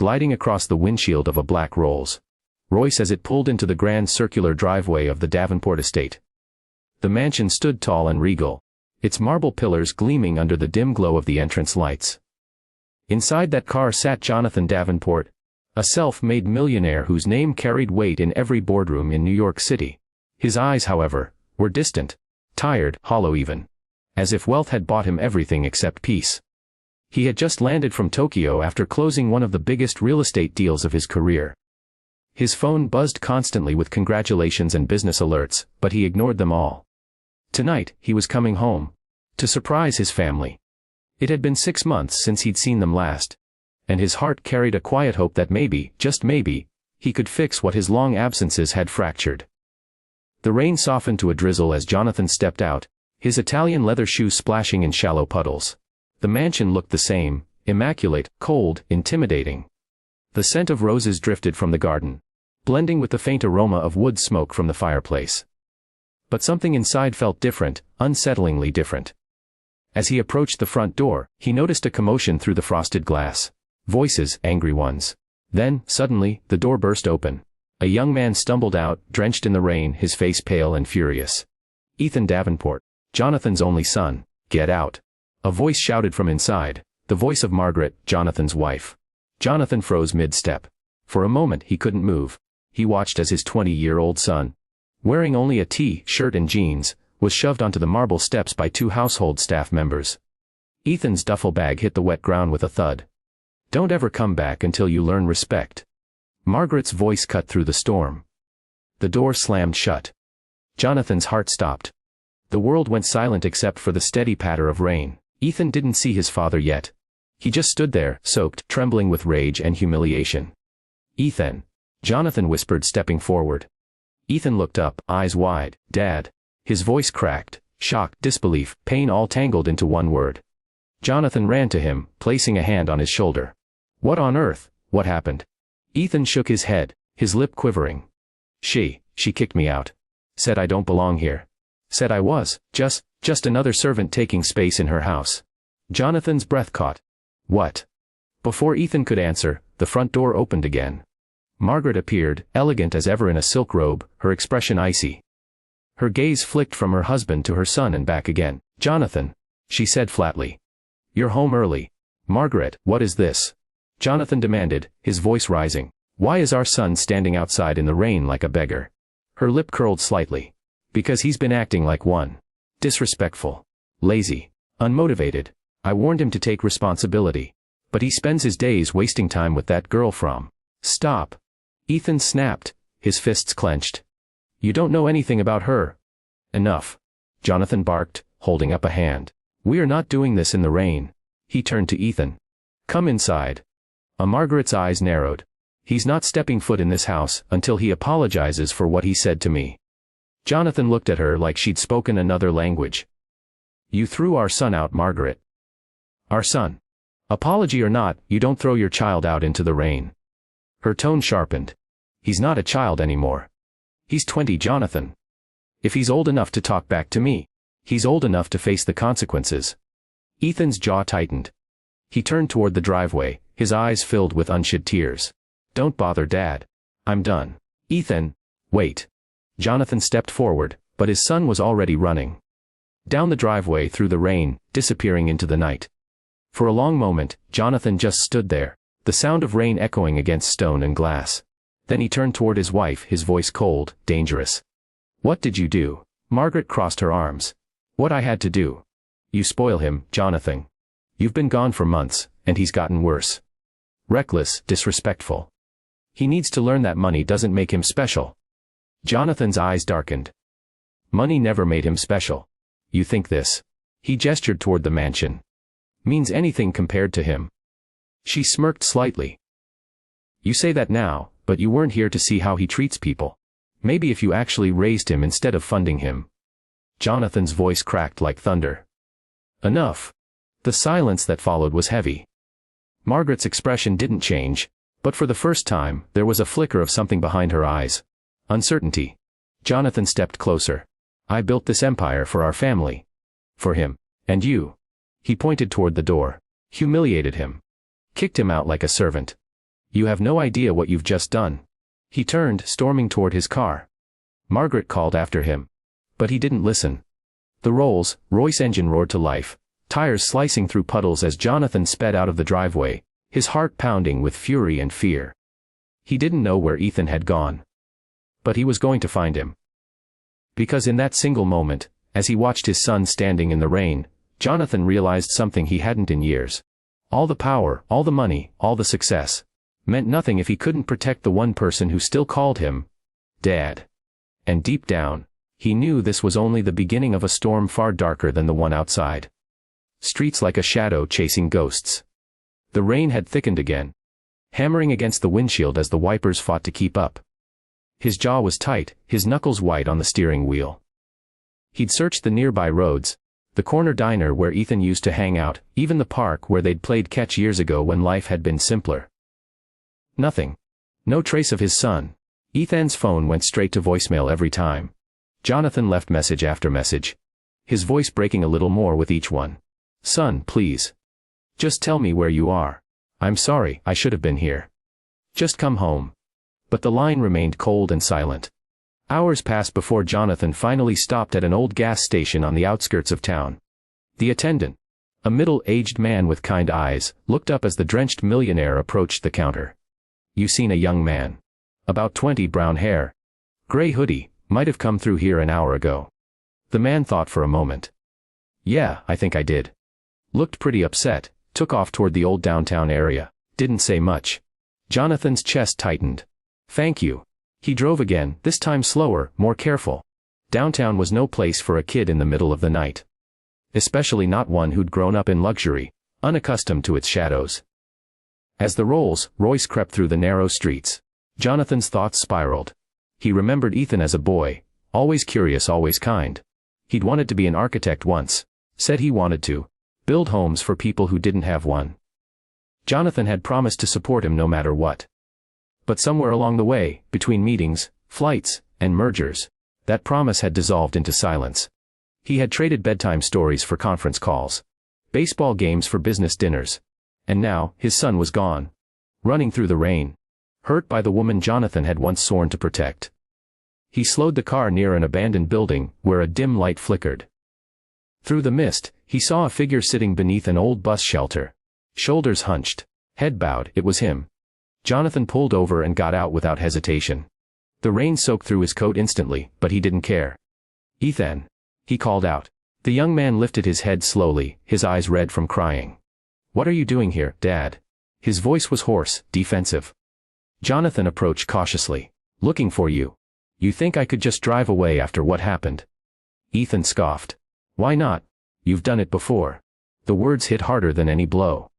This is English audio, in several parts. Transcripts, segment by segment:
gliding across the windshield of a black Rolls-Royce as it pulled into the grand circular driveway of the Davenport estate. The mansion stood tall and regal, its marble pillars gleaming under the dim glow of the entrance lights. Inside that car sat Jonathan Davenport, a self-made millionaire whose name carried weight in every boardroom in New York City. His eyes, however, were distant, tired, hollow even, as if wealth had bought him everything except peace. He had just landed from Tokyo after closing one of the biggest real estate deals of his career. His phone buzzed constantly with congratulations and business alerts, but he ignored them all. Tonight, he was coming home, to surprise his family. It had been 6 months since he'd seen them last, and his heart carried a quiet hope that maybe, just maybe, he could fix what his long absences had fractured. The rain softened to a drizzle as Jonathan stepped out, his Italian leather shoes splashing in shallow puddles. The mansion looked the same, immaculate, cold, intimidating. The scent of roses drifted from the garden, blending with the faint aroma of wood smoke from the fireplace. But something inside felt different, unsettlingly different. As he approached the front door, he noticed a commotion through the frosted glass. Voices, angry ones. Then, suddenly, the door burst open. A young man stumbled out, drenched in the rain, his face pale and furious. "Ethan Davenport, Jonathan's only son, get out." A voice shouted from inside, the voice of Margaret, Jonathan's wife. Jonathan froze mid-step. For a moment he couldn't move. He watched as his 20-year-old son, wearing only a T-shirt and jeans, was shoved onto the marble steps by 2 household staff members. Ethan's duffel bag hit the wet ground with a thud. "Don't ever come back until you learn respect." Margaret's voice cut through the storm. The door slammed shut. Jonathan's heart stopped. The world went silent except for the steady patter of rain. Ethan didn't see his father yet. He just stood there, soaked, trembling with rage and humiliation. "Ethan," Jonathan whispered, stepping forward. Ethan looked up, eyes wide. "Dad." His voice cracked, shock, disbelief, pain all tangled into one word. Jonathan ran to him, placing a hand on his shoulder. "What on earth? What happened?" Ethan shook his head, his lip quivering. She kicked me out. Said I don't belong here. Said I was, just another servant taking space in her house." Jonathan's breath caught. "What?" Before Ethan could answer, the front door opened again. Margaret appeared, elegant as ever in a silk robe, her expression icy. Her gaze flicked from her husband to her son and back again. "Jonathan," she said flatly. "You're home early." "Margaret, what is this?" Jonathan demanded, his voice rising. "Why is our son standing outside in the rain like a beggar?" Her lip curled slightly. "Because he's been acting like one. Disrespectful. Lazy. Unmotivated. I warned him to take responsibility. But he spends his days wasting time with that girl from." "Stop." Ethan snapped, his fists clenched. "You don't know anything about her." "Enough," Jonathan barked, holding up a hand. "We are not doing this in the rain." He turned to Ethan. "Come inside." Margaret's eyes narrowed. "He's not stepping foot in this house until he apologizes for what he said to me." Jonathan looked at her like she'd spoken another language. "You threw our son out, Margaret." "Our son? Apology or not, you don't throw your child out into the rain." Her tone sharpened. "He's not a child anymore. He's 20, Jonathan. If he's old enough to talk back to me, he's old enough to face the consequences." Ethan's jaw tightened. He turned toward the driveway, his eyes filled with unshed tears. "Don't bother Dad. I'm done." "Ethan, wait." Jonathan stepped forward, but his son was already running down the driveway through the rain, disappearing into the night. For a long moment, Jonathan just stood there, the sound of rain echoing against stone and glass. Then he turned toward his wife, his voice cold, dangerous. "What did you do?" Margaret crossed her arms. "What I had to do. You spoil him, Jonathan. You've been gone for months, and he's gotten worse. Reckless, disrespectful. He needs to learn that money doesn't make him special." Jonathan's eyes darkened. "Money never made him special. You think this?" He gestured toward the mansion. "Means anything compared to him." She smirked slightly. "You say that now, but you weren't here to see how he treats people. Maybe if you actually raised him instead of funding him." Jonathan's voice cracked like thunder. "Enough." The silence that followed was heavy. Margaret's expression didn't change, but for the first time, there was a flicker of something behind her eyes. Uncertainty. Jonathan stepped closer. "I built this empire for our family. For him. And you." He pointed toward the door. "Humiliated him. Kicked him out like a servant. You have no idea what you've just done. He turned, storming toward his car. Margaret called after him. But he didn't listen. The Rolls-Royce engine roared to life, tires slicing through puddles as Jonathan sped out of the driveway, his heart pounding with fury and fear. He didn't know where Ethan had gone. But he was going to find him. Because in that single moment, as he watched his son standing in the rain, Jonathan realized something he hadn't in years. All the power, all the money, all the success, meant nothing if he couldn't protect the one person who still called him Dad. And deep down, he knew this was only the beginning of a storm far darker than the one outside. Streets like a shadow chasing ghosts. The rain had thickened again, hammering against the windshield as the wipers fought to keep up. His jaw was tight, his knuckles white on the steering wheel. He'd searched the nearby roads, the corner diner where Ethan used to hang out, even the park where they'd played catch years ago when life had been simpler. Nothing. No trace of his son. Ethan's phone went straight to voicemail every time. Jonathan left message after message, his voice breaking a little more with each one. Son, please. Just tell me where you are. I'm sorry, I should have been here. Just come home. But the line remained cold and silent. Hours passed before Jonathan finally stopped at an old gas station on the outskirts of town. The attendant, a middle-aged man with kind eyes, looked up as the drenched millionaire approached the counter. You seen a young man. About 20, brown hair. Gray hoodie, might have come through here an hour ago. The man thought for a moment. Yeah, I think I did. Looked pretty upset, took off toward the old downtown area, didn't say much. Jonathan's chest tightened. Thank you. He drove again, this time slower, more careful. Downtown was no place for a kid in the middle of the night. Especially not one who'd grown up in luxury, unaccustomed to its shadows. As the Rolls-Royce crept through the narrow streets, Jonathan's thoughts spiraled. He remembered Ethan as a boy, always curious, always kind. He'd wanted to be an architect once, said he wanted to build homes for people who didn't have one. Jonathan had promised to support him no matter what. But somewhere along the way, between meetings, flights, and mergers, that promise had dissolved into silence. He had traded bedtime stories for conference calls, baseball games for business dinners. And now, his son was gone. Running through the rain. Hurt by the woman Jonathan had once sworn to protect. He slowed the car near an abandoned building, where a dim light flickered. Through the mist, he saw a figure sitting beneath an old bus shelter. Shoulders hunched, head bowed. It was him. Jonathan pulled over and got out without hesitation. The rain soaked through his coat instantly, but he didn't care. Ethan. He called out. The young man lifted his head slowly, his eyes red from crying. What are you doing here, Dad? His voice was hoarse, defensive. Jonathan approached cautiously. Looking for you. You think I could just drive away after what happened? Ethan scoffed. Why not? You've done it before. The words hit harder than any blow.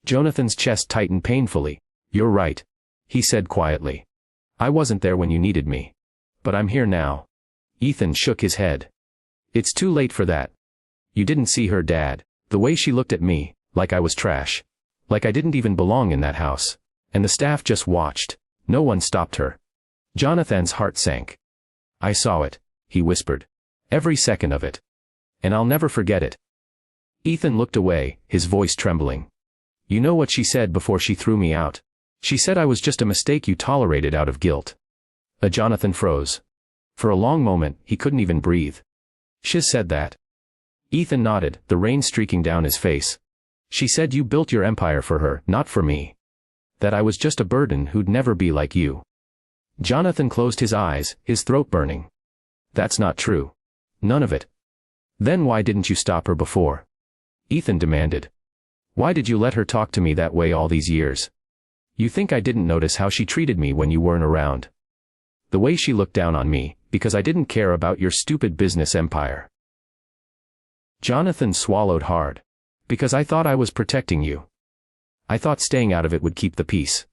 Jonathan's chest tightened painfully. You're right, he said quietly. I wasn't there when you needed me. But I'm here now. Ethan shook his head. It's too late for that. You didn't see her, Dad. The way she looked at me, like I was trash. Like I didn't even belong in that house. And the staff just watched. No one stopped her. Jonathan's heart sank. I saw it, he whispered. Every second of it. And I'll never forget it. Ethan looked away, his voice trembling. You know what she said before she threw me out? She said I was just a mistake you tolerated out of guilt. Jonathan froze. For a long moment, he couldn't even breathe. She said that? Ethan nodded, the rain streaking down his face. She said you built your empire for her, not for me. That I was just a burden who'd never be like you. Jonathan closed his eyes, his throat burning. That's not true. None of it. Then why didn't you stop her before? Ethan demanded. Why did you let her talk to me that way all these years? You think I didn't notice how she treated me when you weren't around? The way she looked down on me, because I didn't care about your stupid business empire. Jonathan swallowed hard. Because I thought I was protecting you. I thought staying out of it would keep the peace.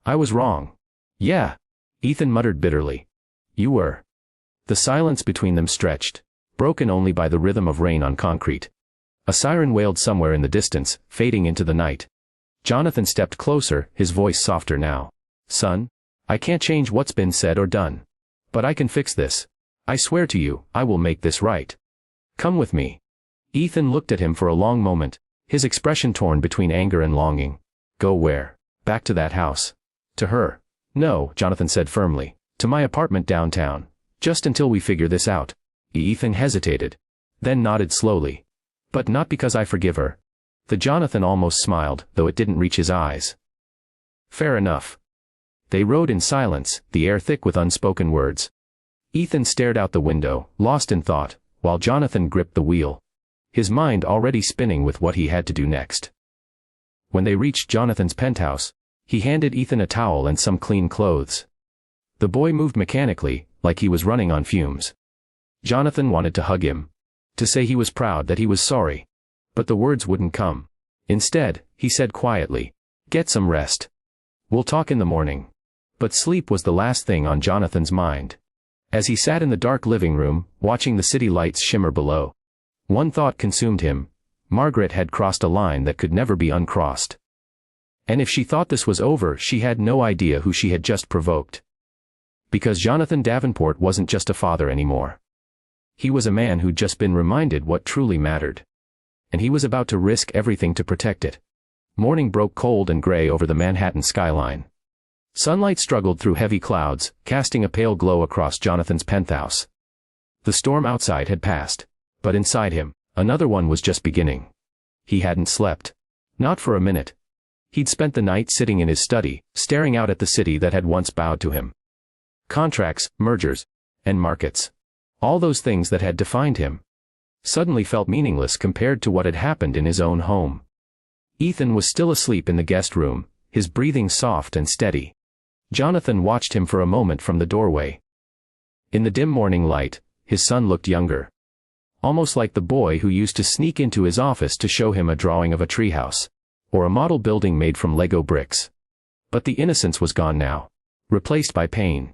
I was wrong. Yeah. Ethan muttered bitterly. You were. The silence between them stretched, broken only by the rhythm of rain on concrete. A siren wailed somewhere in the distance, fading into the night. Jonathan stepped closer, his voice softer now. Son, I can't change what's been said or done. But I can fix this. I swear to you, I will make this right. Come with me. Ethan looked at him for a long moment, his expression torn between anger and longing. Go where? Back to that house. To her. No, Jonathan said firmly. To my apartment downtown. Just until we figure this out. Ethan hesitated. Then nodded slowly. But not because I forgive her. The Jonathan almost smiled, though it didn't reach his eyes. Fair enough. They rode in silence, the air thick with unspoken words. Ethan stared out the window, lost in thought, while Jonathan gripped the wheel. His mind already spinning with what he had to do next. When they reached Jonathan's penthouse, he handed Ethan a towel and some clean clothes. The boy moved mechanically, like he was running on fumes. Jonathan wanted to hug him. To say he was proud that he was sorry. But the words wouldn't come. Instead, he said quietly, "Get some rest. We'll talk in the morning." But sleep was the last thing on Jonathan's mind. As he sat in the dark living room, watching the city lights shimmer below, one thought consumed him. Margaret had crossed a line that could never be uncrossed. And if she thought this was over, she had no idea who she had just provoked. Because Jonathan Davenport wasn't just a father anymore. He was a man who'd just been reminded what truly mattered. And he was about to risk everything to protect it. Morning broke cold and gray over the Manhattan skyline. Sunlight struggled through heavy clouds, casting a pale glow across Jonathan's penthouse. The storm outside had passed, but inside him, another one was just beginning. He hadn't slept. Not for a minute. He'd spent the night sitting in his study, staring out at the city that had once bowed to him. Contracts, mergers, and markets. All those things that had defined him suddenly felt meaningless compared to what had happened in his own home. Ethan was still asleep in the guest room, his breathing soft and steady. Jonathan watched him for a moment from the doorway. In the dim morning light, his son looked younger. Almost like the boy who used to sneak into his office to show him a drawing of a treehouse, or a model building made from Lego bricks. But the innocence was gone now, replaced by pain.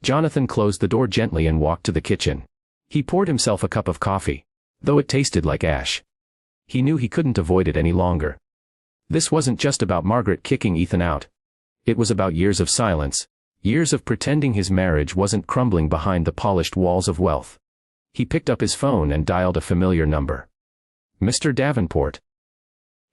Jonathan closed the door gently and walked to the kitchen. He poured himself a cup of coffee, though it tasted like ash. He knew he couldn't avoid it any longer. This wasn't just about Margaret kicking Ethan out. It was about years of silence, years of pretending his marriage wasn't crumbling behind the polished walls of wealth. He picked up his phone and dialed a familiar number. "Mr. Davenport."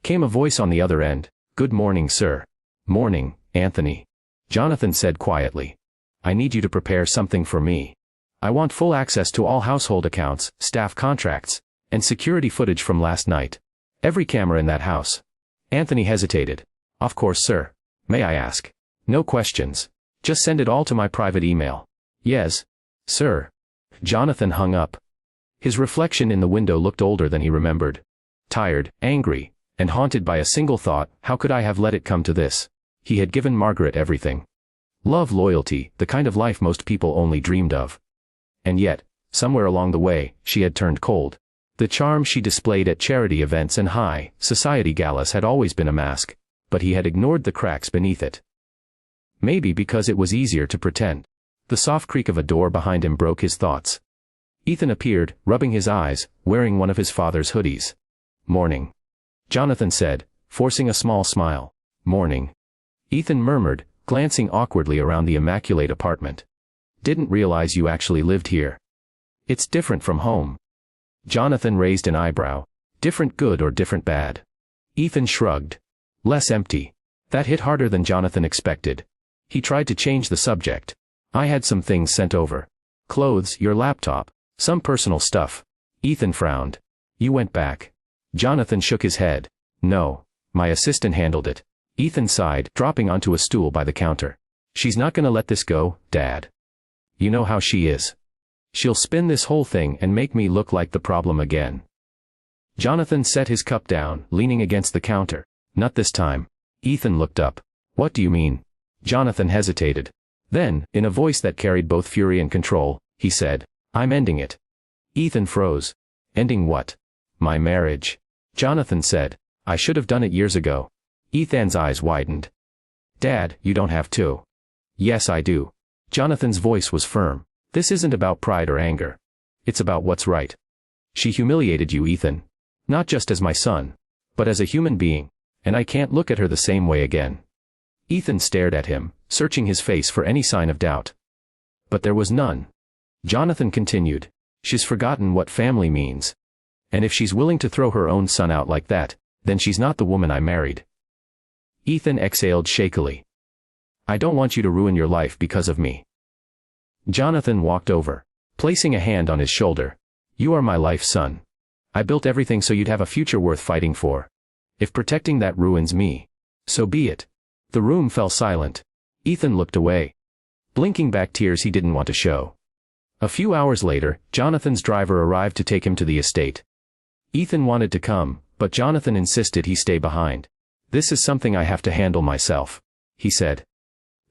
Came a voice on the other end. "Good morning, sir." "Morning, Anthony." Jonathan said quietly. "I need you to prepare something for me. I want full access to all household accounts, staff contracts, and security footage from last night. Every camera in that house." Anthony hesitated. "Of course, sir. May I ask?" "No questions. Just send it all to my private email." "Yes, sir." Jonathan hung up. His reflection in the window looked older than he remembered. Tired, angry, and haunted by a single thought: how could I have let it come to this? He had given Margaret everything. Love, loyalty, the kind of life most people only dreamed of. And yet, somewhere along the way, she had turned cold. The charm she displayed at charity events and high society galas had always been a mask, but he had ignored the cracks beneath it. Maybe because it was easier to pretend. The soft creak of a door behind him broke his thoughts. Ethan appeared, rubbing his eyes, wearing one of his father's hoodies. "Morning," Jonathan said, forcing a small smile. "Morning," Ethan murmured, glancing awkwardly around the immaculate apartment. "Didn't realize you actually lived here. It's different from home." Jonathan raised an eyebrow. "Different good or different bad?" Ethan shrugged. "Less empty." That hit harder than Jonathan expected. He tried to change the subject. "I had some things sent over. Clothes, your laptop, some personal stuff." Ethan frowned. "You went back?" Jonathan shook his head. "No, my assistant handled it." Ethan sighed, dropping onto a stool by the counter. "She's not gonna let this go, Dad. You know how she is. She'll spin this whole thing and make me look like the problem again." Jonathan set his cup down, leaning against the counter. "Not this time." Ethan looked up. "What do you mean?" Jonathan hesitated. Then, in a voice that carried both fury and control, he said, "I'm ending it." Ethan froze. "Ending what?" "My marriage." Jonathan said, "I should have done it years ago." Ethan's eyes widened. "Dad, you don't have to." "Yes, I do." Jonathan's voice was firm. "This isn't about pride or anger. It's about what's right. She humiliated you, Ethan. Not just as my son, but as a human being, and I can't look at her the same way again." Ethan stared at him, searching his face for any sign of doubt. But there was none. Jonathan continued, "She's forgotten what family means. And if she's willing to throw her own son out like that, then she's not the woman I married." Ethan exhaled shakily. I don't want you to ruin your life because of me. Jonathan walked over, placing a hand on his shoulder. You are my life, son. I built everything so you'd have a future worth fighting for. If protecting that ruins me, so be it. The room fell silent. Ethan looked away, blinking back tears he didn't want to show. A few hours later, Jonathan's driver arrived to take him to the estate. Ethan wanted to come, but Jonathan insisted he stay behind. This is something I have to handle myself, he said.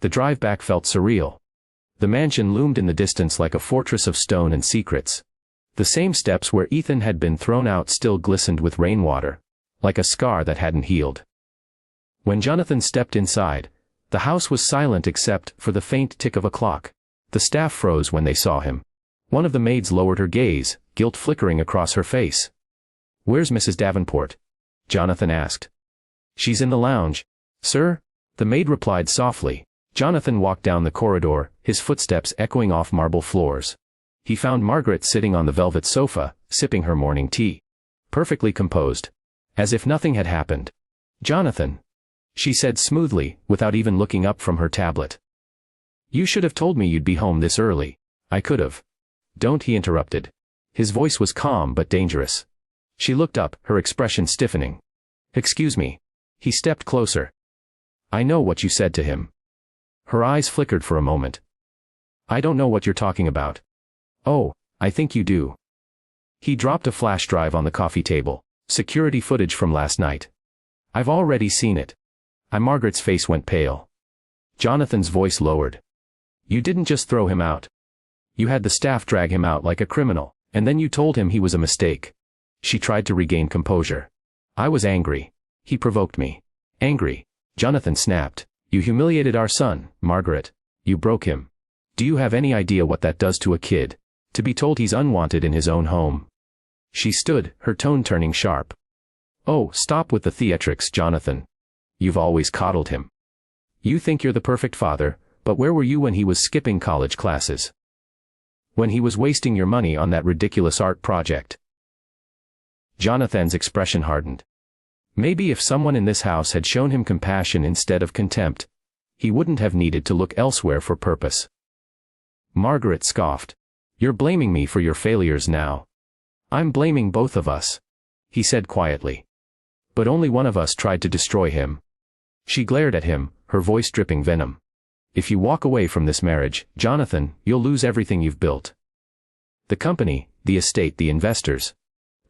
The drive back felt surreal. The mansion loomed in the distance like a fortress of stone and secrets. The same steps where Ethan had been thrown out still glistened with rainwater, like a scar that hadn't healed. When Jonathan stepped inside, the house was silent except for the faint tick of a clock. The staff froze when they saw him. One of the maids lowered her gaze, guilt flickering across her face. Where's Mrs. Davenport? Jonathan asked. She's in the lounge, sir, the maid replied softly. Jonathan walked down the corridor, his footsteps echoing off marble floors. He found Margaret sitting on the velvet sofa, sipping her morning tea. Perfectly composed. As if nothing had happened. Jonathan, she said smoothly, without even looking up from her tablet. You should have told me you'd be home this early. I could have. Don't, he interrupted. His voice was calm but dangerous. She looked up, her expression stiffening. Excuse me. He stepped closer. I know what you said to him. Her eyes flickered for a moment. I don't know what you're talking about. Oh, I think you do. He dropped a flash drive on the coffee table. Security footage from last night. I've already seen it. Margaret's face went pale. Jonathan's voice lowered. You didn't just throw him out. You had the staff drag him out like a criminal, and then you told him he was a mistake. She tried to regain composure. I was angry. He provoked me. Angry. Jonathan snapped. You humiliated our son, Margaret. You broke him. Do you have any idea what that does to a kid? To be told he's unwanted in his own home. She stood, her tone turning sharp. Oh, stop with the theatrics, Jonathan. You've always coddled him. You think you're the perfect father, but where were you when he was skipping college classes? When he was wasting your money on that ridiculous art project? Jonathan's expression hardened. Maybe if someone in this house had shown him compassion instead of contempt, he wouldn't have needed to look elsewhere for purpose. Margaret scoffed. You're blaming me for your failures now. I'm blaming both of us, he said quietly. But only one of us tried to destroy him. She glared at him, her voice dripping venom. If you walk away from this marriage, Jonathan, you'll lose everything you've built. The company, the estate, the investors.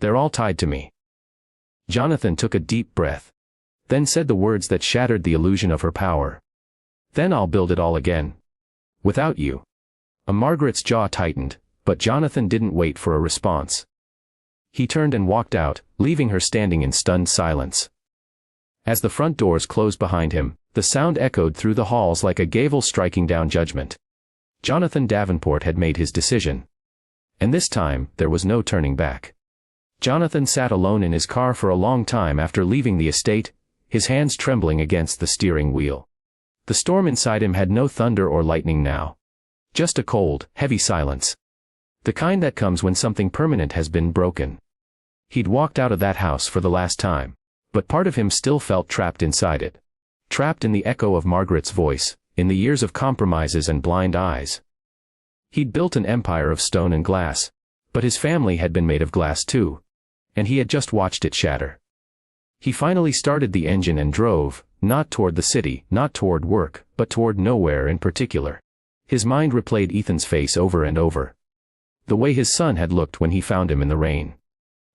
They're all tied to me. Jonathan took a deep breath. Then said the words that shattered the illusion of her power. Then I'll build it all again. Without you. Margaret's jaw tightened, but Jonathan didn't wait for a response. He turned and walked out, leaving her standing in stunned silence. As the front doors closed behind him, the sound echoed through the halls like a gavel striking down judgment. Jonathan Davenport had made his decision. And this time, there was no turning back. Jonathan sat alone in his car for a long time after leaving the estate, his hands trembling against the steering wheel. The storm inside him had no thunder or lightning now. Just a cold, heavy silence. The kind that comes when something permanent has been broken. He'd walked out of that house for the last time, but part of him still felt trapped inside it. Trapped in the echo of Margaret's voice, in the years of compromises and blind eyes. He'd built an empire of stone and glass, but his family had been made of glass too. And he had just watched it shatter. He finally started the engine and drove, not toward the city, not toward work, but toward nowhere in particular. His mind replayed Ethan's face over and over. The way his son had looked when he found him in the rain.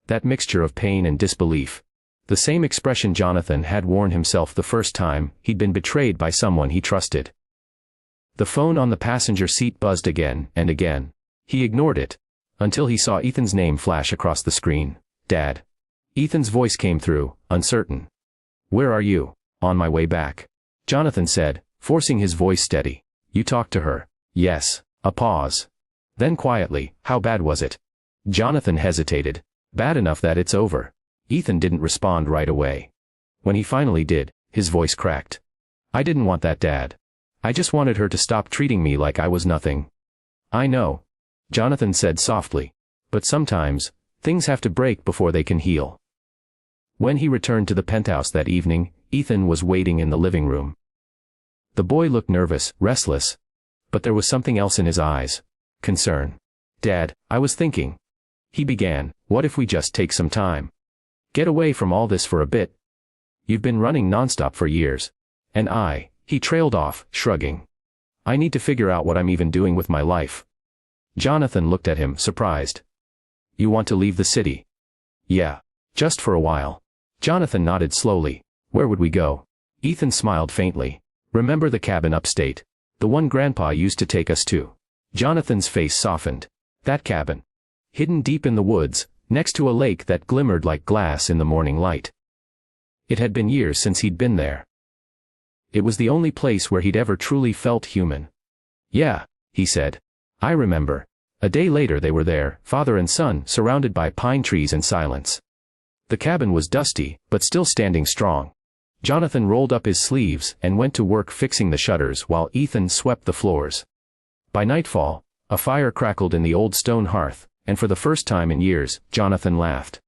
That mixture of pain and disbelief. The same expression Jonathan had worn himself the first time he'd been betrayed by someone he trusted. The phone on the passenger seat buzzed again and again. He ignored it, until he saw Ethan's name flash across the screen. Dad. Ethan's voice came through, uncertain. Where are you? On my way back. Jonathan said, forcing his voice steady. You talked to her? Yes. A pause. Then quietly, how bad was it? Jonathan hesitated. Bad enough that it's over. Ethan didn't respond right away. When he finally did, his voice cracked. I didn't want that, Dad. I just wanted her to stop treating me like I was nothing. I know. Jonathan said softly. But sometimes, things have to break before they can heal. When he returned to the penthouse that evening, Ethan was waiting in the living room. The boy looked nervous, restless. But there was something else in his eyes. Concern. "Dad, I was thinking," he began, "what if we just take some time? Get away from all this for a bit? You've been running nonstop for years. And he trailed off, shrugging. I need to figure out what I'm even doing with my life." Jonathan looked at him, surprised. "You want to leave the city?" "Yeah. Just for a while." Jonathan nodded slowly. "Where would we go?" Ethan smiled faintly. "Remember the cabin upstate? The one Grandpa used to take us to?" Jonathan's face softened. That cabin. Hidden deep in the woods, next to a lake that glimmered like glass in the morning light. It had been years since he'd been there. It was the only place where he'd ever truly felt human. "Yeah," he said. "I remember." A day later they were there, father and son, surrounded by pine trees and silence. The cabin was dusty, but still standing strong. Jonathan rolled up his sleeves and went to work fixing the shutters while Ethan swept the floors. By nightfall, a fire crackled in the old stone hearth, and for the first time in years, Jonathan laughed.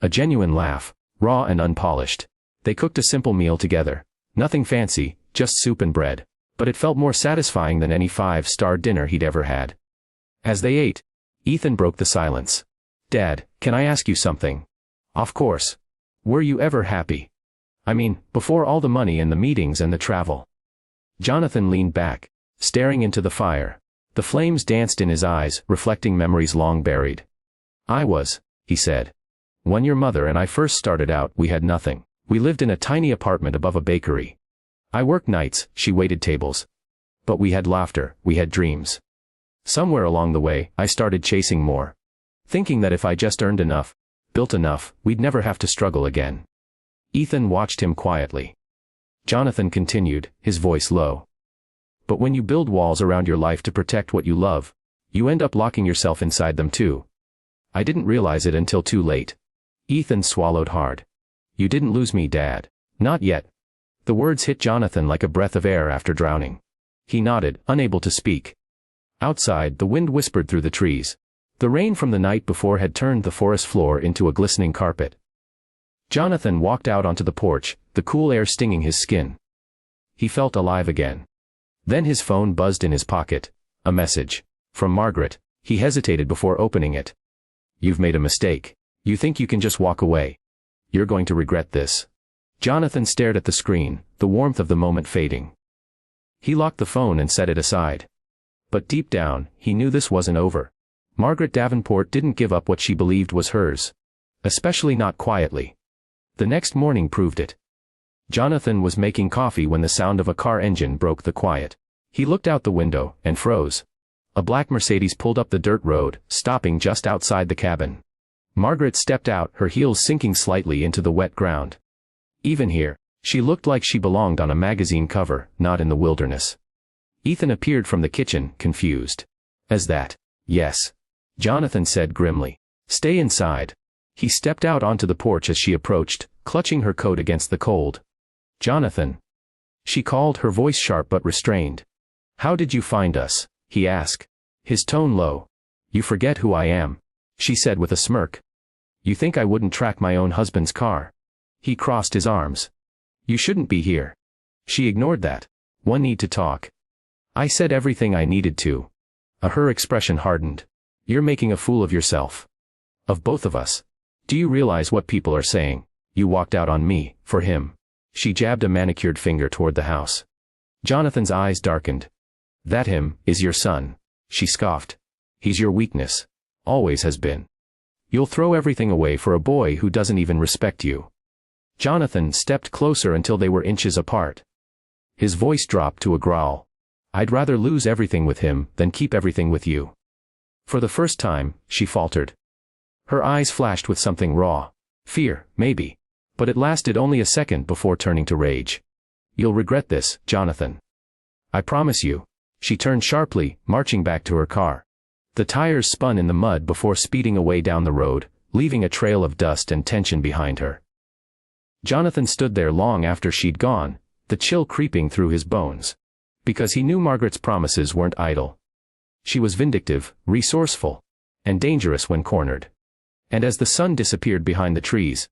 A genuine laugh, raw and unpolished. They cooked a simple meal together. Nothing fancy, just soup and bread. But it felt more satisfying than any five-star dinner he'd ever had. As they ate, Ethan broke the silence. "Dad, can I ask you something?" "Of course. Were you ever happy? I mean, before all the money and the meetings and the travel?" Jonathan leaned back, staring into the fire. The flames danced in his eyes, reflecting memories long buried. "I was," he said. "When your mother and I first started out, we had nothing. We lived in a tiny apartment above a bakery. I worked nights, she waited tables. But we had laughter, we had dreams. Somewhere along the way, I started chasing more. Thinking that if I just earned enough, built enough, we'd never have to struggle again." Ethan watched him quietly. Jonathan continued, his voice low. "But when you build walls around your life to protect what you love, you end up locking yourself inside them too. I didn't realize it until too late." Ethan swallowed hard. "You didn't lose me, Dad." "Not yet." The words hit Jonathan like a breath of air after drowning. He nodded, unable to speak. Outside, the wind whispered through the trees. The rain from the night before had turned the forest floor into a glistening carpet. Jonathan walked out onto the porch, the cool air stinging his skin. He felt alive again. Then his phone buzzed in his pocket. A message. From Margaret. He hesitated before opening it. "You've made a mistake. You think you can just walk away. You're going to regret this." Jonathan stared at the screen, the warmth of the moment fading. He locked the phone and set it aside. But deep down, he knew this wasn't over. Margaret Davenport didn't give up what she believed was hers. Especially not quietly. The next morning proved it. Jonathan was making coffee when the sound of a car engine broke the quiet. He looked out the window and froze. A black Mercedes pulled up the dirt road, stopping just outside the cabin. Margaret stepped out, her heels sinking slightly into the wet ground. Even here, she looked like she belonged on a magazine cover, not in the wilderness. Ethan appeared from the kitchen, confused. "As that?" "Yes," Jonathan said grimly. "Stay inside." He stepped out onto the porch as she approached, clutching her coat against the cold. "Jonathan," she called, her voice sharp but restrained. "How did you find us?" he asked, his tone low. "You forget who I am," she said with a smirk. "You think I wouldn't track my own husband's car?" He crossed his arms. "You shouldn't be here." She ignored that. "One need to talk." "I said everything I needed to." Her expression hardened. "You're making a fool of yourself. Of both of us. Do you realize what people are saying? You walked out on me, for him." She jabbed a manicured finger toward the house. Jonathan's eyes darkened. "That him is your son," she scoffed. "He's your weakness. Always has been. You'll throw everything away for a boy who doesn't even respect you." Jonathan stepped closer until they were inches apart. His voice dropped to a growl. "I'd rather lose everything with him than keep everything with you." For the first time, she faltered. Her eyes flashed with something raw. Fear, maybe. But it lasted only a second before turning to rage. "You'll regret this, Jonathan. I promise you." She turned sharply, marching back to her car. The tires spun in the mud before speeding away down the road, leaving a trail of dust and tension behind her. Jonathan stood there long after she'd gone, the chill creeping through his bones. Because he knew Margaret's promises weren't idle. She was vindictive, resourceful, and dangerous when cornered. And as the sun disappeared behind the trees,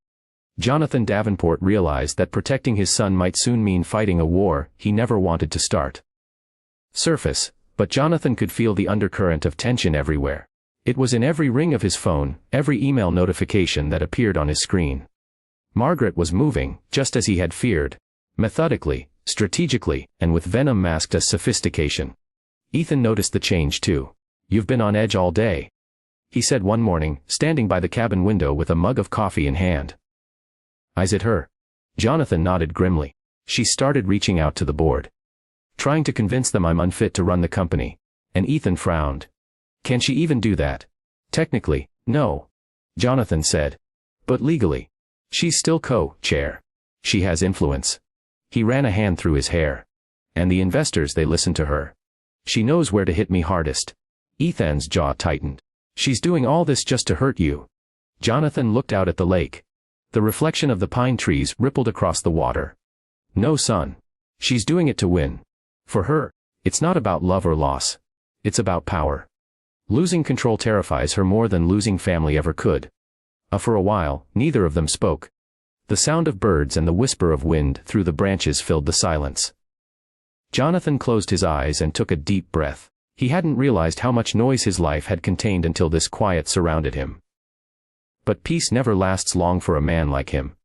Jonathan Davenport realized that protecting his son might soon mean fighting a war he never wanted to start. Surface, but Jonathan could feel the undercurrent of tension everywhere. It was in every ring of his phone, every email notification that appeared on his screen. Margaret was moving, just as he had feared. Methodically, strategically, and with venom masked as sophistication. Ethan noticed the change too. "You've been on edge all day," he said one morning, standing by the cabin window with a mug of coffee in hand. "Is it her?" Jonathan nodded grimly. "She started reaching out to the board. Trying to convince them I'm unfit to run the company." And Ethan frowned. "Can she even do that?" "Technically, no," Jonathan said. "But legally, she's still co-chair. She has influence." He ran a hand through his hair. "And the investors, they listen to her. She knows where to hit me hardest." Ethan's jaw tightened. "She's doing all this just to hurt you." Jonathan looked out at the lake. The reflection of the pine trees rippled across the water. "No, son. She's doing it to win. For her, it's not about love or loss. It's about power. Losing control terrifies her more than losing family ever could." For a while, neither of them spoke. The sound of birds and the whisper of wind through the branches filled the silence. Jonathan closed his eyes and took a deep breath. He hadn't realized how much noise his life had contained until this quiet surrounded him. But peace never lasts long for a man like him.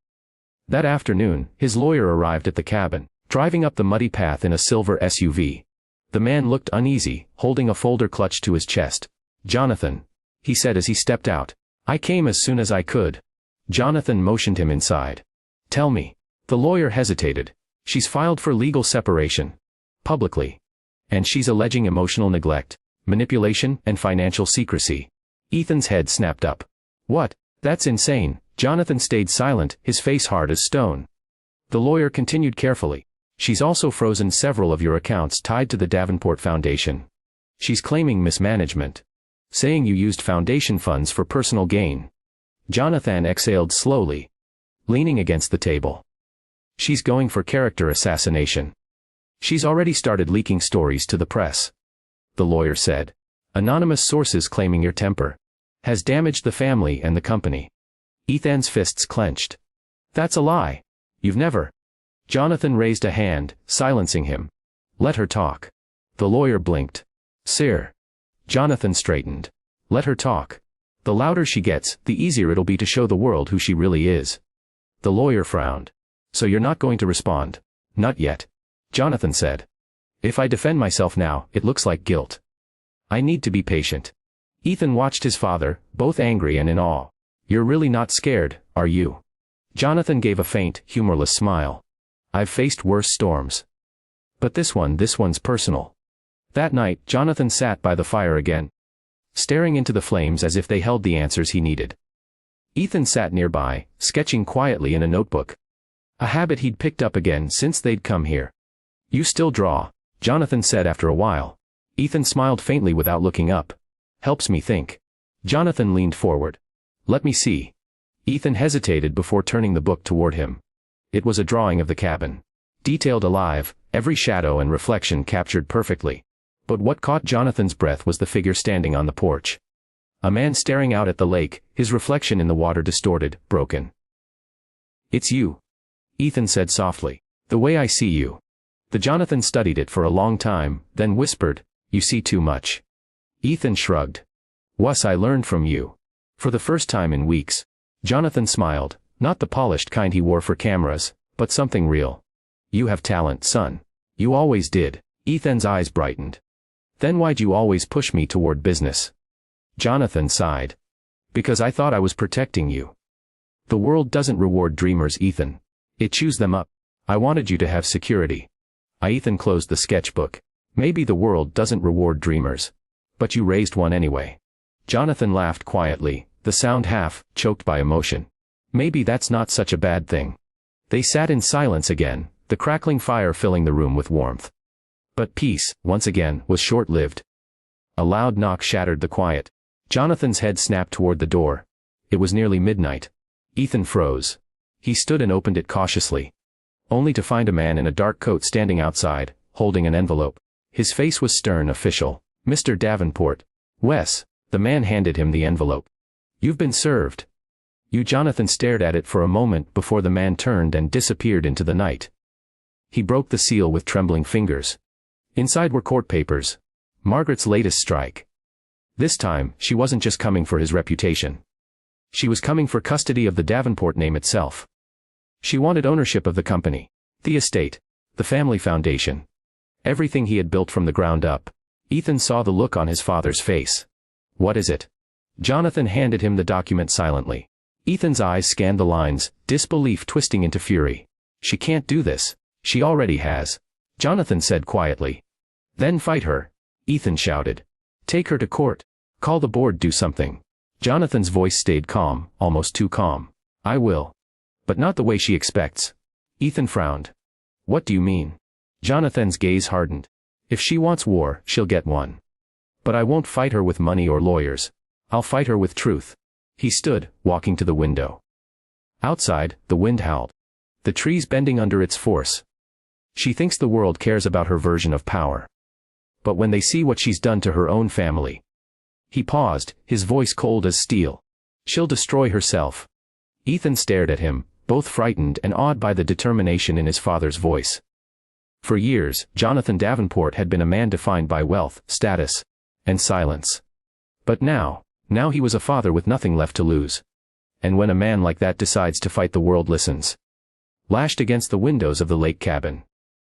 That afternoon, his lawyer arrived at the cabin, driving up the muddy path in a silver SUV. The man looked uneasy, holding a folder clutched to his chest. "Jonathan," he said as he stepped out. "I came as soon as I could." Jonathan motioned him inside. "Tell me." The lawyer hesitated. "She's filed for legal separation. Publicly. And she's alleging emotional neglect, manipulation, and financial secrecy." Ethan's head snapped up. "What? That's insane." Jonathan stayed silent, his face hard as stone. The lawyer continued carefully. "She's also frozen several of your accounts tied to the Davenport Foundation. She's claiming mismanagement. Saying you used foundation funds for personal gain." Jonathan exhaled slowly, leaning against the table. "She's going for character assassination. She's already started leaking stories to the press," the lawyer said. "Anonymous sources claiming your temper has damaged the family and the company." Ethan's fists clenched. "That's a lie. You've never." Jonathan raised a hand, silencing him. "Let her talk." The lawyer blinked. "Sir." Jonathan straightened. "Let her talk. The louder she gets, the easier it'll be to show the world who she really is." The lawyer frowned. "So you're not going to respond?" "Not yet," Jonathan said. "If I defend myself now, it looks like guilt. I need to be patient." Ethan watched his father, both angry and in awe. "You're really not scared, are you?" Jonathan gave a faint, humorless smile. "I've faced worse storms. But this one's personal." That night, Jonathan sat by the fire again, staring into the flames as if they held the answers he needed. Ethan sat nearby, sketching quietly in a notebook. A habit he'd picked up again since they'd come here. "You still draw," Jonathan said after a while. Ethan smiled faintly without looking up. "Helps me think." Jonathan leaned forward. "Let me see." Ethan hesitated before turning the book toward him. It was a drawing of the cabin. Detailed alive, every shadow and reflection captured perfectly. But what caught Jonathan's breath was the figure standing on the porch. A man staring out at the lake, his reflection in the water distorted, broken. "It's you," Ethan said softly. "The way I see you." The Jonathan studied it for a long time, then whispered, "You see too much." Ethan shrugged. "Was I learned from you." For the first time in weeks, Jonathan smiled, not the polished kind he wore for cameras, but something real. "You have talent, son. You always did." Ethan's eyes brightened. "Then why'd you always push me toward business?" Jonathan sighed. "Because I thought I was protecting you. The world doesn't reward dreamers, Ethan. It chews them up. I wanted you to have security." Ethan closed the sketchbook. "Maybe the world doesn't reward dreamers. But you raised one anyway." Jonathan laughed quietly, the sound half choked by emotion. "Maybe that's not such a bad thing." They sat in silence again, the crackling fire filling the room with warmth. But peace, once again, was short-lived. A loud knock shattered the quiet. Jonathan's head snapped toward the door. It was nearly midnight. Ethan froze. He stood and opened it cautiously, only to find a man in a dark coat standing outside, holding an envelope. His face was stern, official. "Mr. Davenport." "Wes." The man handed him the envelope. "You've been served." Jonathan stared at it for a moment before the man turned and disappeared into the night. He broke the seal with trembling fingers. Inside were court papers. Margaret's latest strike. This time, she wasn't just coming for his reputation. She was coming for custody of the Davenport name itself. She wanted ownership of the company, the estate, the family foundation. Everything he had built from the ground up. Ethan saw the look on his father's face. What is it? Jonathan handed him the document silently. Ethan's eyes scanned the lines, disbelief twisting into fury. She can't do this. She already has. Jonathan said quietly. Then fight her. Ethan shouted. Take her to court. Call the board, do something. Jonathan's voice stayed calm, almost too calm. I will. But not the way she expects. Ethan frowned. What do you mean? Jonathan's gaze hardened. If she wants war, she'll get one. But I won't fight her with money or lawyers. I'll fight her with truth. He stood, walking to the window. Outside, the wind howled. The trees bending under its force. She thinks the world cares about her version of power. But when they see what she's done to her own family. He paused, his voice cold as steel. She'll destroy herself. Ethan stared at him, both frightened and awed by the determination in his father's voice. For years, Jonathan Davenport had been a man defined by wealth, status, and silence. But now he was a father with nothing left to lose. And when a man like that decides to fight, the world listens. Lashed against the windows of the lake cabin.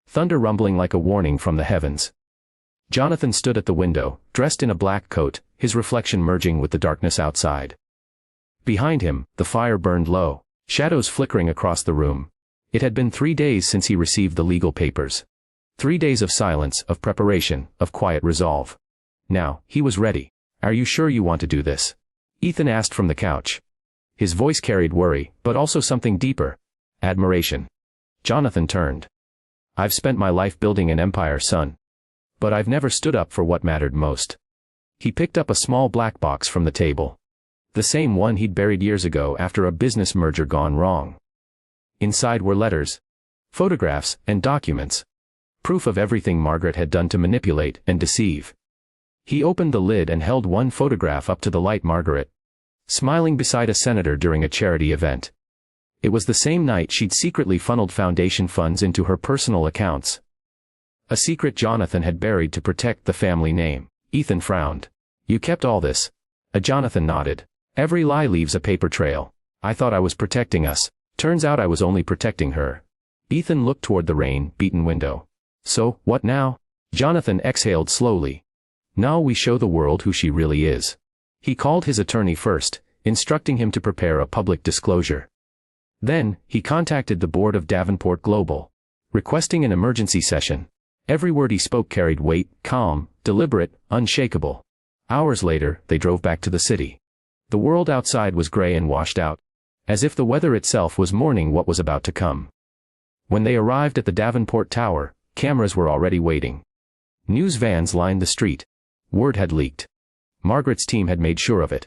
Thunder rumbling like a warning from the heavens. Jonathan stood at the window, dressed in a black coat, his reflection merging with the darkness outside. Behind him, the fire burned low, shadows flickering across the room. It had been 3 days since he received the legal papers. 3 days of silence, of preparation, of quiet resolve. Now, he was ready. Are you sure you want to do this? Ethan asked from the couch. His voice carried worry, but also something deeper. Admiration. Jonathan turned. I've spent my life building an empire, son. But I've never stood up for what mattered most. He picked up a small black box from the table. The same one he'd buried years ago after a business merger gone wrong. Inside were letters, photographs, and documents. Proof of everything Margaret had done to manipulate and deceive. He opened the lid and held one photograph up to the light. Margaret, smiling beside a senator during a charity event. It was the same night she'd secretly funneled foundation funds into her personal accounts. A secret Jonathan had buried to protect the family name. Ethan frowned. You kept all this? Jonathan nodded. Every lie leaves a paper trail. I thought I was protecting us. Turns out I was only protecting her. Ethan looked toward the rain-beaten window. So, what now? Jonathan exhaled slowly. Now we show the world who she really is. He called his attorney first, instructing him to prepare a public disclosure. Then, he contacted the board of Davenport Global, requesting an emergency session. Every word he spoke carried weight, calm, deliberate, unshakable. Hours later, they drove back to the city. The world outside was gray and washed out, as if the weather itself was mourning what was about to come. When they arrived at the Davenport Tower, cameras were already waiting. News vans lined the street. Word had leaked. Margaret's team had made sure of it.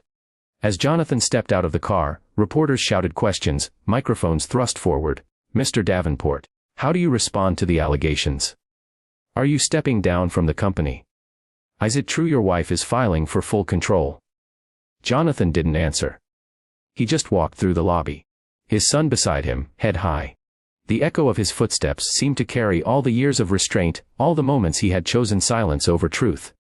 As Jonathan stepped out of the car, reporters shouted questions, microphones thrust forward. Mr. Davenport, how do you respond to the allegations? Are you stepping down from the company? Is it true your wife is filing for full control? Jonathan didn't answer. He just walked through the lobby. His son beside him, head high. The echo of his footsteps seemed to carry all the years of restraint, all the moments he had chosen silence over truth.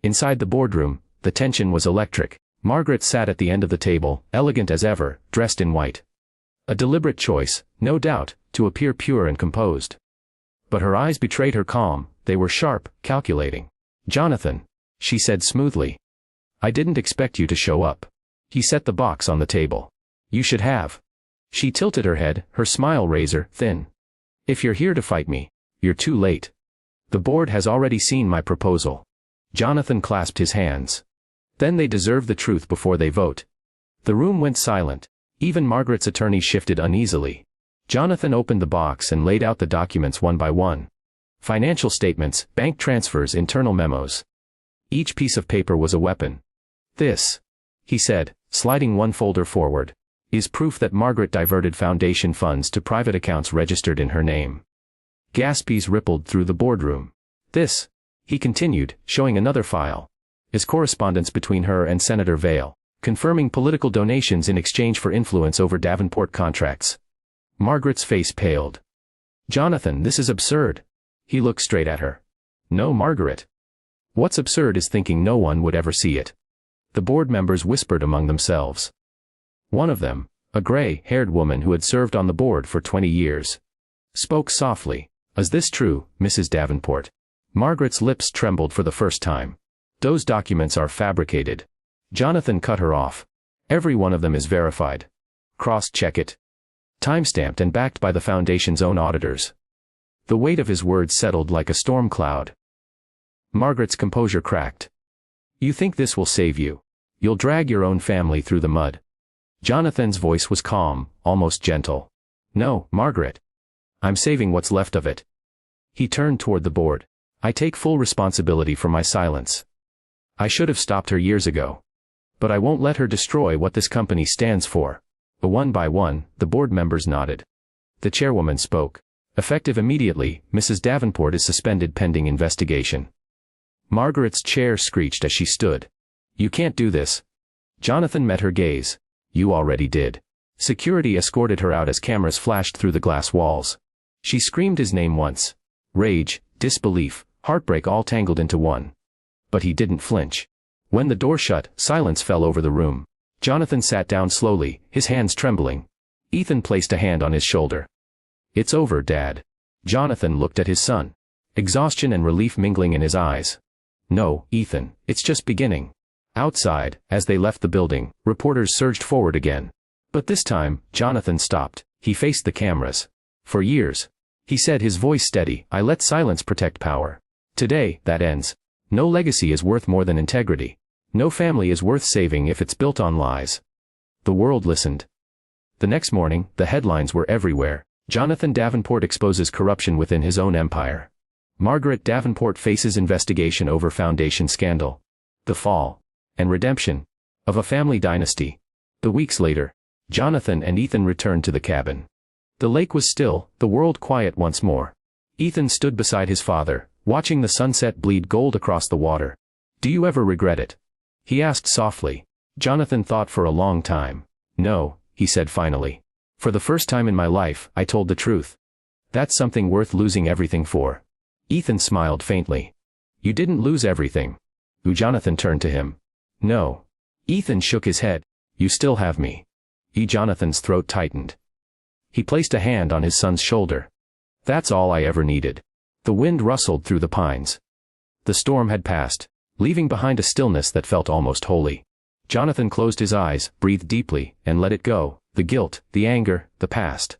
Inside the boardroom, the tension was electric. Margaret sat at the end of the table, elegant as ever, dressed in white. A deliberate choice, no doubt, to appear pure and composed. But her eyes betrayed her calm. They were sharp, calculating. Jonathan, she said smoothly. I didn't expect you to show up. He set the box on the table. You should have. She tilted her head, her smile razor thin. If you're here to fight me, you're too late. The board has already seen my proposal. Jonathan clasped his hands. Then they deserve the truth before they vote. The room went silent. Even Margaret's attorney shifted uneasily. Jonathan opened the box and laid out the documents one by one. Financial statements, bank transfers, internal memos. Each piece of paper was a weapon. This, he said, sliding one folder forward, is proof that Margaret diverted foundation funds to private accounts registered in her name. Gasps rippled through the boardroom. This, he continued, showing another file, is correspondence between her and Senator Vail, confirming political donations in exchange for influence over Davenport contracts. Margaret's face paled. "Jonathan, this is absurd." He looked straight at her. "No, Margaret. What's absurd is thinking no one would ever see it." The board members whispered among themselves. One of them, a gray-haired woman who had served on the board for 20 years, spoke softly. "Is this true, Mrs. Davenport?" Margaret's lips trembled for the first time. "Those documents are fabricated." Jonathan cut her off. "Every one of them is verified. Cross-check it. Timestamped and backed by the Foundation's own auditors." The weight of his words settled like a storm cloud. Margaret's composure cracked. "You think this will save you? You'll drag your own family through the mud." Jonathan's voice was calm, almost gentle. "No, Margaret. I'm saving what's left of it." He turned toward the board. "I take full responsibility for my silence. I should have stopped her years ago. But I won't let her destroy what this company stands for." One by one, the board members nodded. The chairwoman spoke. "Effective immediately, Mrs. Davenport is suspended pending investigation." Margaret's chair screeched as she stood. "You can't do this." Jonathan met her gaze. "You already did." Security escorted her out as cameras flashed through the glass walls. She screamed his name once. Rage, disbelief, heartbreak all tangled into one. But he didn't flinch. When the door shut, silence fell over the room. Jonathan sat down slowly, his hands trembling. Ethan placed a hand on his shoulder. "It's over, Dad." Jonathan looked at his son. Exhaustion and relief mingling in his eyes. "No, Ethan, it's just beginning." Outside, as they left the building, reporters surged forward again. But this time, Jonathan stopped. He faced the cameras. "For years," he said, his voice steady, "I let silence protect power. Today, that ends. No legacy is worth more than integrity. No family is worth saving if it's built on lies." The world listened. The next morning, the headlines were everywhere. Jonathan Davenport exposes corruption within his own empire. Margaret Davenport faces investigation over Foundation scandal. The fall and redemption of a family dynasty. The weeks later, Jonathan and Ethan returned to the cabin. The lake was still, the world quiet once more. Ethan stood beside his father, watching the sunset bleed gold across the water. "Do you ever regret it?" he asked softly. Jonathan thought for a long time. "No," he said finally. "For the first time in my life, I told the truth. That's something worth losing everything for." Ethan smiled faintly. "You didn't lose everything." Jonathan turned to him. "No." Ethan shook his head. "You still have me." Jonathan's throat tightened. He placed a hand on his son's shoulder. "That's all I ever needed." The wind rustled through the pines. The storm had passed, leaving behind a stillness that felt almost holy. Jonathan closed his eyes, breathed deeply, and let it go, the guilt, the anger, the past.